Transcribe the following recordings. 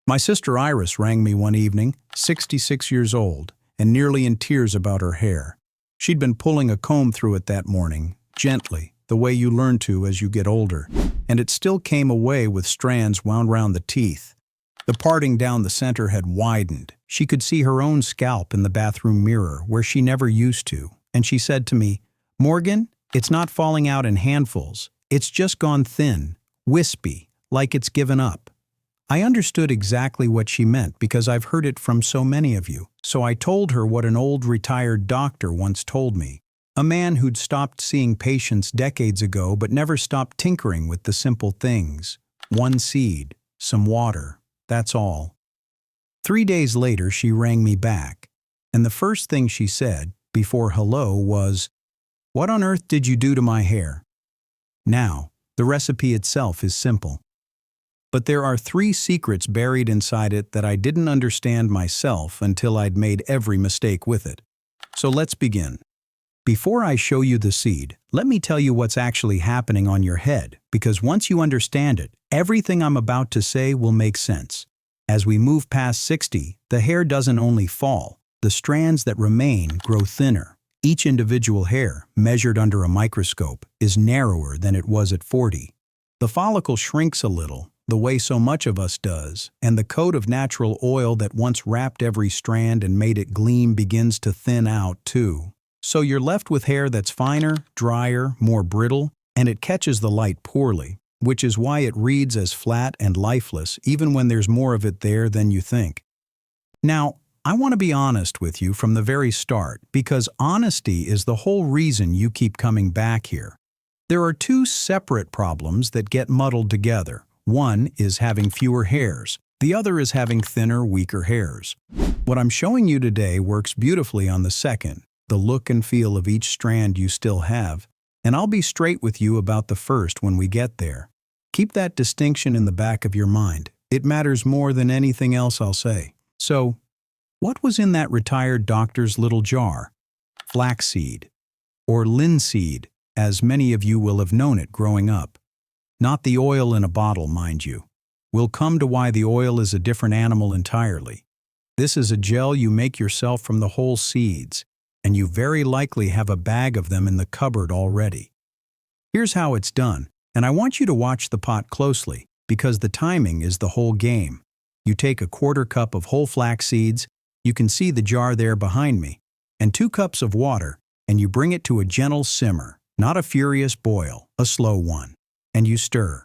My sister Iris rang me one evening, 66 years old, and nearly in tears about her hair. She'd been pulling a comb through it that morning, gently, the way you learn to as you get older, and it still came away with strands wound round the teeth. The parting down the center had widened. She could see her own scalp in the bathroom mirror where she never used to, and she said to me, "Morgan, it's not falling out in handfuls. It's just gone thin, wispy, like it's given up." I understood exactly what she meant because I've heard it from so many of you, so I told her what an old retired doctor once told me. A man who'd stopped seeing patients decades ago but never stopped tinkering with the simple things. One seed, some water, that's all. 3 days later she rang me back, and the first thing she said, before hello, was, "What on earth did you do to my hair?" Now, the recipe itself is simple. But there are 3 secrets buried inside it that I didn't understand myself until I'd made every mistake with it. So let's begin. Before I show you the seed, let me tell you what's actually happening on your head, because once you understand it, everything I'm about to say will make sense. As we move past 60, the hair doesn't only fall, the strands that remain grow thinner. Each individual hair, measured under a microscope, is narrower than it was at 40. The follicle shrinks a little, the way so much of us does, and the coat of natural oil that once wrapped every strand and made it gleam begins to thin out too. So you're left with hair that's finer, drier, more brittle, and it catches the light poorly, which is why it reads as flat and lifeless even when there's more of it there than you think. Now, I want to be honest with you from the very start, because honesty is the whole reason you keep coming back here. There are 2 separate problems that get muddled together. One is having fewer hairs. The other is having thinner, weaker hairs. What I'm showing you today works beautifully on the second, the look and feel of each strand you still have, and I'll be straight with you about the first when we get there. Keep that distinction in the back of your mind. It matters more than anything else I'll say. So, what was in that retired doctor's little jar? Flaxseed, or linseed, as many of you will have known it growing up. Not the oil in a bottle, mind you. We'll come to why the oil is a different animal entirely. This is a gel you make yourself from the whole seeds, and you very likely have a bag of them in the cupboard already. Here's how it's done, and I want you to watch the pot closely, because the timing is the whole game. You take a 1/4 cup of whole flax seeds, you can see the jar there behind me, and 2 cups of water, and you bring it to a gentle simmer, not a furious boil, a slow one. And you stir.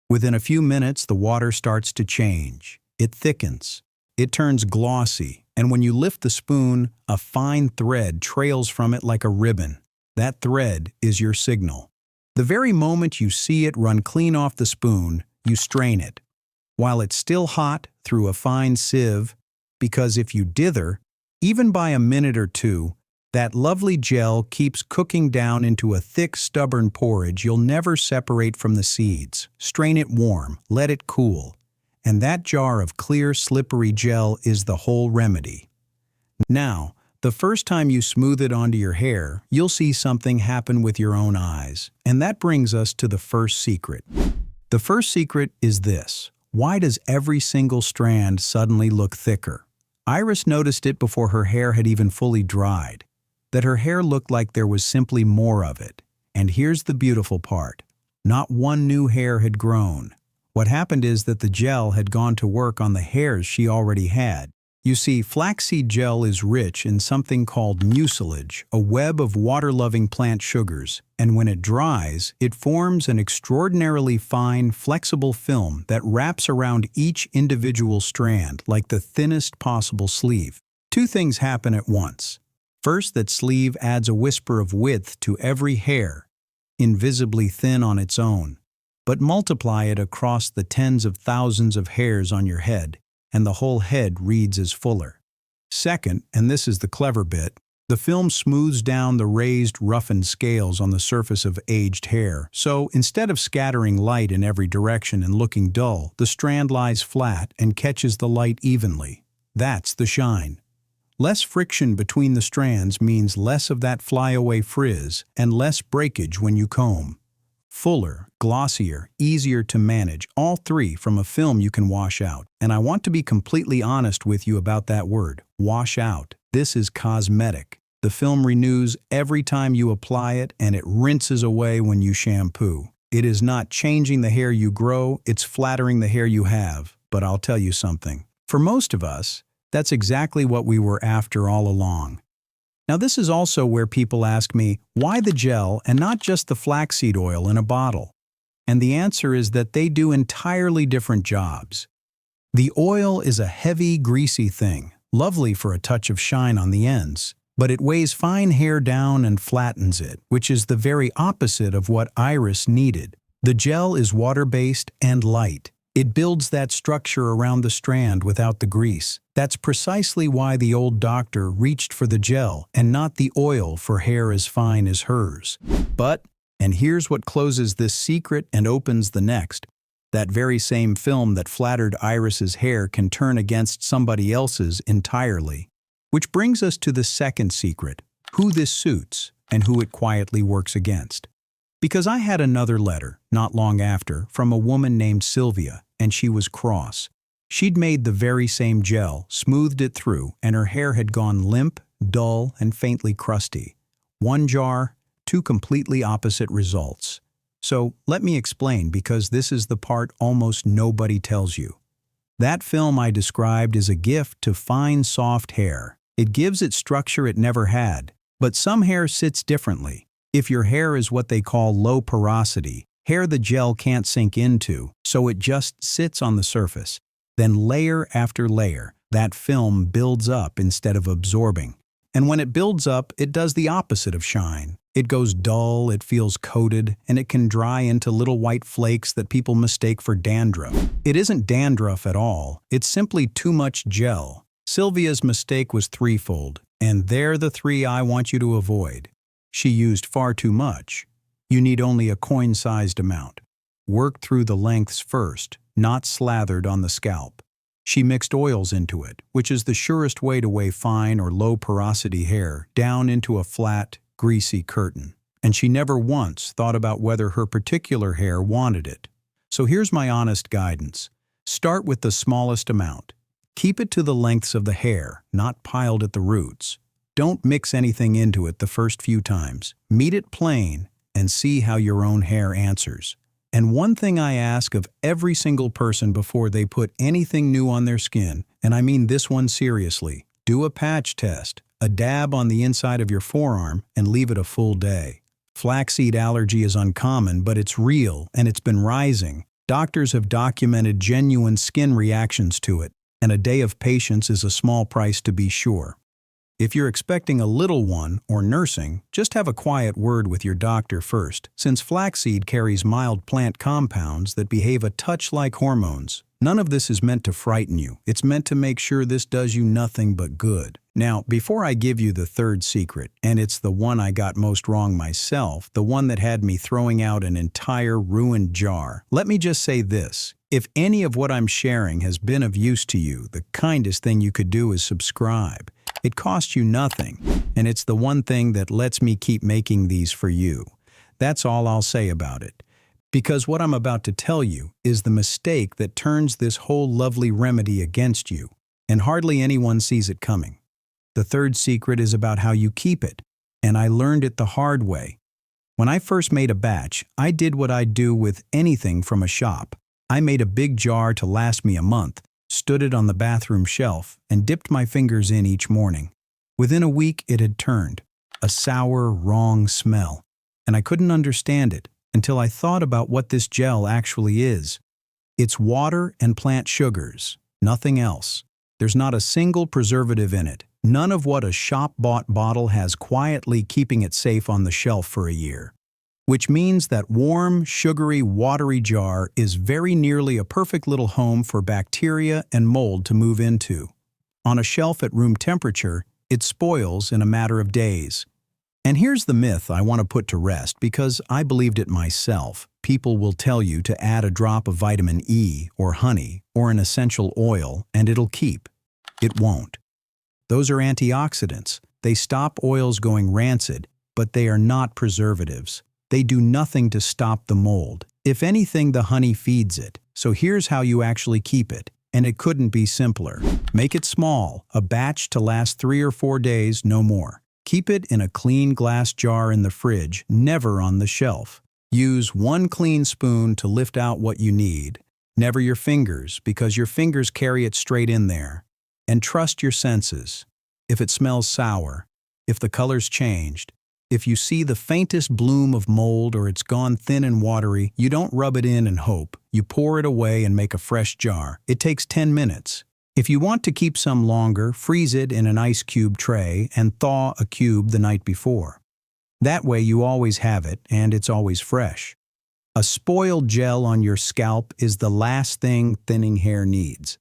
Within a few minutes, the water starts to change. It thickens. It turns glossy, and when you lift the spoon, a fine thread trails from it like a ribbon. That thread is your signal. The very moment you see it run clean off the spoon, you strain it. While it's still hot, through a fine sieve, because if you dither, even by a minute or 2, that lovely gel keeps cooking down into a thick, stubborn porridge you'll never separate from the seeds. Strain it warm, let it cool, and that jar of clear, slippery gel is the whole remedy. Now, the first time you smooth it onto your hair, you'll see something happen with your own eyes, and that brings us to the first secret. The first secret is this: why does every single strand suddenly look thicker? Iris noticed it before her hair had even fully dried. That her hair looked like there was simply more of it. And here's the beautiful part. Not one new hair had grown. What happened is that the gel had gone to work on the hairs she already had. You see, flaxseed gel is rich in something called mucilage, a web of water-loving plant sugars, and when it dries, it forms an extraordinarily fine, flexible film that wraps around each individual strand like the thinnest possible sleeve. 2 things happen at once. First, that sleeve adds a whisper of width to every hair, invisibly thin on its own. But multiply it across the tens of thousands of hairs on your head, and the whole head reads as fuller. Second, and this is the clever bit, the film smooths down the raised, roughened scales on the surface of aged hair. So, instead of scattering light in every direction and looking dull, the strand lies flat and catches the light evenly. That's the shine. Less friction between the strands means less of that flyaway frizz and less breakage when you comb. Fuller, glossier, easier to manage, all three from a film you can wash out. And I want to be completely honest with you about that word, wash out. This is cosmetic. The film renews every time you apply it, and it rinses away when you shampoo. It is not changing the hair you grow, it's flattering the hair you have. But I'll tell you something. For most of us, that's exactly what we were after all along. Now this is also where people ask me, why the gel and not just the flaxseed oil in a bottle? And the answer is that they do entirely different jobs. The oil is a heavy, greasy thing, lovely for a touch of shine on the ends, but it weighs fine hair down and flattens it, which is the very opposite of what Iris needed. The gel is water-based and light. It builds that structure around the strand without the grease. That's precisely why the old doctor reached for the gel and not the oil for hair as fine as hers. But, and here's what closes this secret and opens the next, that very same film that flattered Iris's hair can turn against somebody else's entirely. Which brings us to the second secret, who this suits and who it quietly works against. Because I had another letter, not long after, from a woman named Sylvia, and she was cross. She'd made the very same gel, smoothed it through, and her hair had gone limp, dull, and faintly crusty. One jar, two completely opposite results. So let me explain, because this is the part almost nobody tells you. That film I described is a gift to fine, soft hair. It gives it structure it never had, but some hair sits differently. If your hair is what they call low porosity, hair the gel can't sink into, so it just sits on the surface. Then layer after layer, that film builds up instead of absorbing. And when it builds up, it does the opposite of shine. It goes dull, it feels coated, and it can dry into little white flakes that people mistake for dandruff. It isn't dandruff at all, it's simply too much gel. Sylvia's mistake was threefold, and they're the three I want you to avoid. She used far too much. You need only a coin-sized amount. Work through the lengths first, not slathered on the scalp. She mixed oils into it, which is the surest way to weigh fine or low porosity hair down into a flat, greasy curtain. And she never once thought about whether her particular hair wanted it. So here's my honest guidance. Start with the smallest amount. Keep it to the lengths of the hair, not piled at the roots. Don't mix anything into it the first few times. Meet it plain and see how your own hair answers. And one thing I ask of every single person before they put anything new on their skin, and I mean this one seriously, do a patch test, a dab on the inside of your forearm, and leave it a full day. Flaxseed allergy is uncommon, but it's real and it's been rising. Doctors have documented genuine skin reactions to it, and a day of patience is a small price to be sure. If you're expecting a little one or nursing, just have a quiet word with your doctor first, since flaxseed carries mild plant compounds that behave a touch like hormones. None of this is meant to frighten you. It's meant to make sure this does you nothing but good. Now, before I give you the third secret, and it's the one I got most wrong myself, the one that had me throwing out an entire ruined jar, let me just say this. If any of what I'm sharing has been of use to you, the kindest thing you could do is subscribe. It costs you nothing, and it's the one thing that lets me keep making these for you. That's all I'll say about it. Because what I'm about to tell you is the mistake that turns this whole lovely remedy against you, and hardly anyone sees it coming. The third secret is about how you keep it, and I learned it the hard way. When I first made a batch, I did what I'd do with anything from a shop. I made a big jar to last me a month, stood it on the bathroom shelf, and dipped my fingers in each morning. Within a week, it had turned, a sour, wrong smell, and I couldn't understand it until I thought about what this gel actually is. It's water and plant sugars, nothing else. There's not a single preservative in it, none of what a shop-bought bottle has quietly keeping it safe on the shelf for a year. Which means that warm, sugary, watery jar is very nearly a perfect little home for bacteria and mold to move into. On a shelf at room temperature, it spoils in a matter of days. And here's the myth I want to put to rest because I believed it myself. People will tell you to add a drop of vitamin E or honey or an essential oil and it'll keep. It won't. Those are antioxidants. They stop oils going rancid, but they are not preservatives. They do nothing to stop the mold. If anything, the honey feeds it. So here's how you actually keep it. And it couldn't be simpler. Make it small, a batch to last 3 or 4 days, no more. Keep it in a clean glass jar in the fridge, never on the shelf. Use 1 clean spoon to lift out what you need. Never your fingers, because your fingers carry it straight in there. And trust your senses. If it smells sour, if the color's changed, if you see the faintest bloom of mold or it's gone thin and watery, you don't rub it in and hope. You pour it away and make a fresh jar. It takes 10 minutes. If you want to keep some longer, freeze it in an ice cube tray and thaw a cube the night before. That way you always have it and it's always fresh. A spoiled gel on your scalp is the last thing thinning hair needs.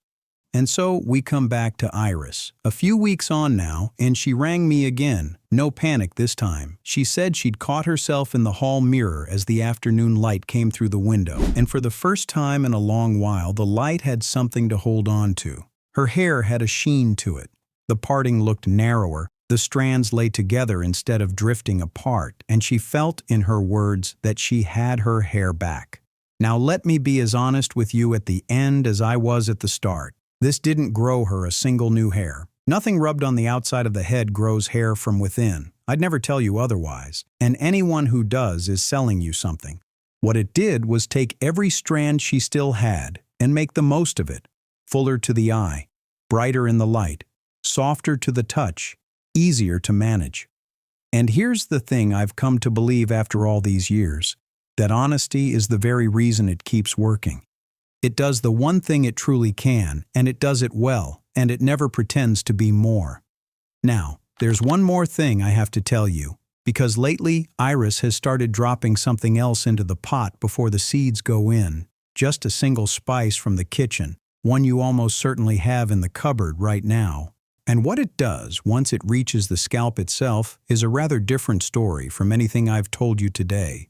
And so we come back to Iris. A few weeks on now, and she rang me again. No panic this time. She said she'd caught herself in the hall mirror as the afternoon light came through the window. And for the first time in a long while, the light had something to hold on to. Her hair had a sheen to it. The parting looked narrower. The strands lay together instead of drifting apart, and she felt, in her words, that she had her hair back. Now let me be as honest with you at the end as I was at the start. This didn't grow her a single new hair. Nothing rubbed on the outside of the head grows hair from within. I'd never tell you otherwise. And anyone who does is selling you something. What it did was take every strand she still had and make the most of it. Fuller to the eye, brighter in the light, softer to the touch, easier to manage. And here's the thing I've come to believe after all these years, that honesty is the very reason it keeps working. It does the one thing it truly can, and it does it well, and it never pretends to be more. Now, there's one more thing I have to tell you, because lately Iris has started dropping something else into the pot before the seeds go in, just a single spice from the kitchen, one you almost certainly have in the cupboard right now. And what it does once it reaches the scalp itself is a rather different story from anything I've told you today.